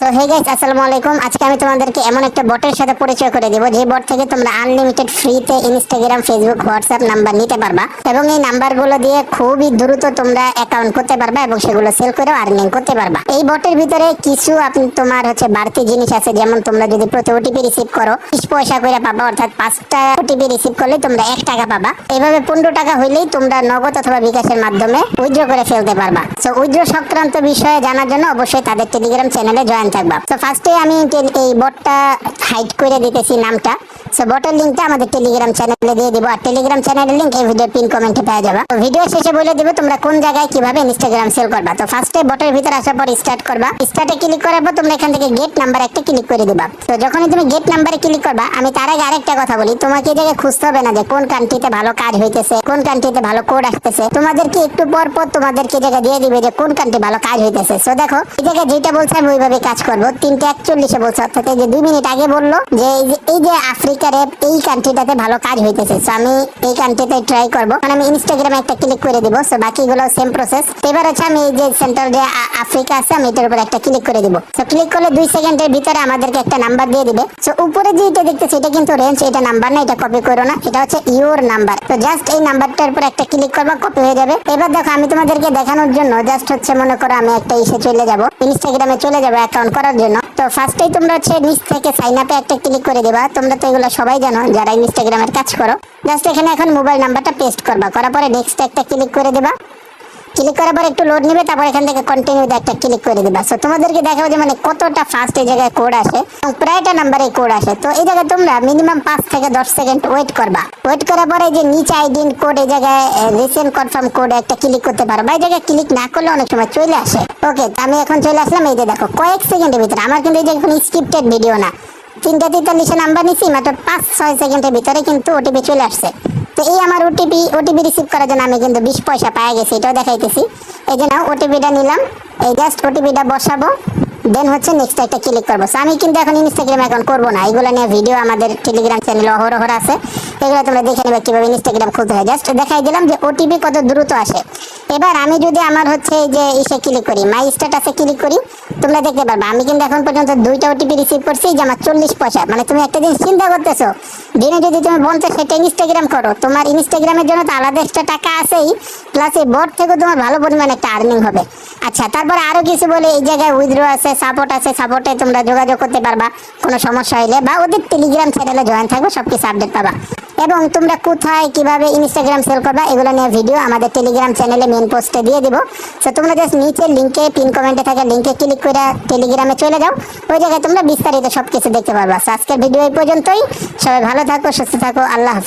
তো hey guys, আসসালামু আলাইকুম। আজকে আমি তোমাদেরকে এমন একটা বটের সাথে পরিচয় করে দেব যে বট থেকে তোমরা আনলিমিটেড ফ্রিতে ইনস্টাগ্রাম, ফেসবুক, হোয়াটসঅ্যাপ নাম্বার নিতে পারবা এবং এই নাম্বারগুলো দিয়ে খুবই দ্রুত তোমরা অ্যাকাউন্ট করতে পারবা এবং সেগুলো সেল করেও আর্নিং করতে পারবা। এই বটের ভিতরে কিছু তোমার বাড়তি জিনিস আছে, যেমন তোমরা যদি প্রতি ওটিপি রিসিভ করো 20 পয়সা করে পাবা, অর্থাৎ 5টা ওটিপি রিসিভ করলে তোমরা 1 টাকা পাবা। এইভাবে 15 টাকা হইলেই তোমরা নগদ অথবা বিকাশের মাধ্যমে উইথড্র করে ফেলতে পারবা। সো উইথড্র সংক্রান্ত বিষয়ে জানার জন্য অবশ্যই তাদের টেলিগ্রাম চ্যানেলে জয়েন থাকবা। তো ফার্স্টে আমি এই বটটা হাইড করে দিতেছি নামটা। সো বটের লিংকটা আমাদের টেলিগ্রাম চ্যানেলে দিয়ে দিব, আর টেলিগ্রাম চ্যানেলের লিংক এই ভিডিওর পিন কমেন্টে পেয়ে যাবে। তো ভিডিও শেষে বলে দিব তোমরা কোন জায়গায় কিভাবে ইনস্টাগ্রাম সেল করবা। তো ফার্স্টে বটের ভিতরে আসার পর স্টার্ট করবা। স্টার্টে ক্লিক করার পর তোমরা এখান থেকে গেট নাম্বার একটা ক্লিক করে দিবা। তো যখনই তুমি গেট নাম্বারে ক্লিক করবা, আমি তার আগে আরেকটা কথা বলি, তোমাকে এই জায়গায় খুঁজতে হবে না যে কোন কান্ট্রিতে ভালো কাজ হইতেছে, কোন কান্ট্রিতে ভালো কোড আসতেছে। তোমাদেরকে একটু পর পর তোমাদেরকে জায়গা দিয়ে দিবে যে কোন কান্ট্রি ভালো কাজ হইতেছে। সো দেখো এই জায়গায় যেটা বলছে আমি ওইভাবে কাজ করবো। 3:41 বলছে, অর্থাৎ এই যে 2 মিনিট আগে বললো যে এই যে আফ্রিকার এই কান্ট্রিটাতে ভালো কাজ হইতেছে। সো আমি এই কান্ট্রিতে ট্রাই করবো, মানে আমি ইনস্টাগ্রামে একটা ক্লিক করে দিব। সো বাকিগুলো সেম প্রসেস। এবার হচ্ছে আমি এই যে সেন্ট্রাল যে আফ্রিকা আছে, আমি এটার উপর একটা ক্লিক করে দিব। সো ক্লিক করলে 2 সেকেন্ডের ভিতরে আমাদেরকে একটা নাম্বার দিয়ে দিবে। সো উপরে যে এটা দেখতেছি এটা কিন্তু রেঞ্জ, এটা নাম্বার না, এটা কপি করো না, এটা হচ্ছে ইওর নাম্বার। তো জাস্ট এই নাম্বারটার উপর একটা ক্লিক করবা, কপি হয়ে যাবে। এবার দেখো আমি তোমাদেরকে দেখানোর জন্য জাস্ট হচ্ছে মনে করো আমি একটা চলে যাব, ইনস্টাগ্রামে চলে যাবো অ্যাকাউন্ট করার জন্য। তো ফার্স্টেই তোমরা হচ্ছে নিচ থেকে সাইন আপে একটা ক্লিক করে দেবা। তোমরা তো এগুলো সবাই জানো যারা ইনস্টাগ্রামের কাজ করো। জাস্ট এখানে এখন মোবাইল নাম্বারটা পেস্ট করবা, করার পরে নেক্সট একটা ক্লিক করে দেবা। ক্লিক করার পর একটু লোড নেবে, তারপর এখান থেকে কন্টিনিউতে একটা ক্লিক করে দিবা। সো তোমাদেরকে দেখাবো যে মানে কতটা ফাস্ট এই জায়গায় কোড আসে এবং প্রায়টা নাম্বারে কোড আসে। তো এই জায়গায় তোমরা মিনিমাম 5 থেকে 10 সেকেন্ড ওয়েট করবা। ওয়েট করার পরে যে নিচে আইডি কোড, এই জায়গায় রিসেন্ট কনফার্ম কোড একটা ক্লিক করতে পারো, বা এই জায়গায় ক্লিক না করলে অনেক সময় চলে আসে। ওকে, আমি এখন চলে আসলাম। এই যে দেখো কয়েক সেকেন্ডের ভিতরে, আমার কিন্তু এই যে এখন স্ক্রিপ্টেড ভিডিও না, 3:43 নাম্বার নিছি, মাত্র 5-6 সেকেন্ডের ভিতরে কিন্তু ওটিপি চলে আসছে। তো এই আমার ওটিপি রিসিভ করার জন্য আমি কিন্তু 20 পয়সা পাই গেছি, এটাও দেখাইতেছি। এই যে নাও ওটিপিটা নিলাম, এই জাস্ট ওটিপিটা বসাবো, দেন হচ্ছে নেক্সট একটা ক্লিক করবো। আমি কিন্তু এখন ইনস্টাগ্রাম অ্যাকাউন্ট করবো না, এগুলো নিয়ে ভিডিও আমাদের টেলিগ্রাম চ্যানেলে অহরহ আছে, এগুলো তোমরা দেখে নেবে কিভাবে ইনস্টাগ্রাম খুলতে হয়। জাস্ট দেখাই দিলাম যে ওটিপি কত দ্রুত আসে। এবার আমি যদি আমার হচ্ছে এই যে ইসে ক্লিক করি, মাই স্ট্যাটাসে ক্লিক করি, তোমরা দেখতে পারবে আমি কিন্তু এখন পর্যন্ত 2টা ওটিপি রিসিভ করছি, যে আমার 40 পয়সা। মানে তুমি একটা জিনিস চিন্তা করতেছো, দিনে যদি তুমি 50 সেটা ইনস্টাগ্রাম করো, তোমার ইনস্টাগ্রামের জন্য তো আলাদা একটা টাকা আছেই, প্লাস এই বট থেকে তোমার ভালো পরিমাণে একটা আর্নিং হবে। আচ্ছা, তারপরে আরো কিছু বলে, এই জায়গায় উইথড্র আছে, সাপোর্ট আছে, সাপোর্টে তোমরা যোগাযোগ করতে পারবা কোনো সমস্যা হইলে, বা ওদের টেলিগ্রাম চ্যানেলে জয়েন থাকবে, সবকিছু আপডেট পাবা। এবং তোমরা কোথায় কিভাবে ইনস্টাগ্রাম সেল করবা এগুলো নিয়ে ভিডিও আমাদের টেলিগ্রাম চ্যানেলে মেন পোস্টে দিয়ে দিব। তো তোমরা জাস্ট নিচে লিঙ্কে, পিন কমেন্টে থাকা লিঙ্কে ক্লিক করে টেলিগ্রামে চলে যাও, ওই জায়গায় তোমরা বিস্তারিত সবকিছু দেখতে পারবা। আজকের ভিডিও এই পর্যন্তই। সবাই ভালো থাকো, সুস্থ থাকো, আল্লাহ হাফেজ।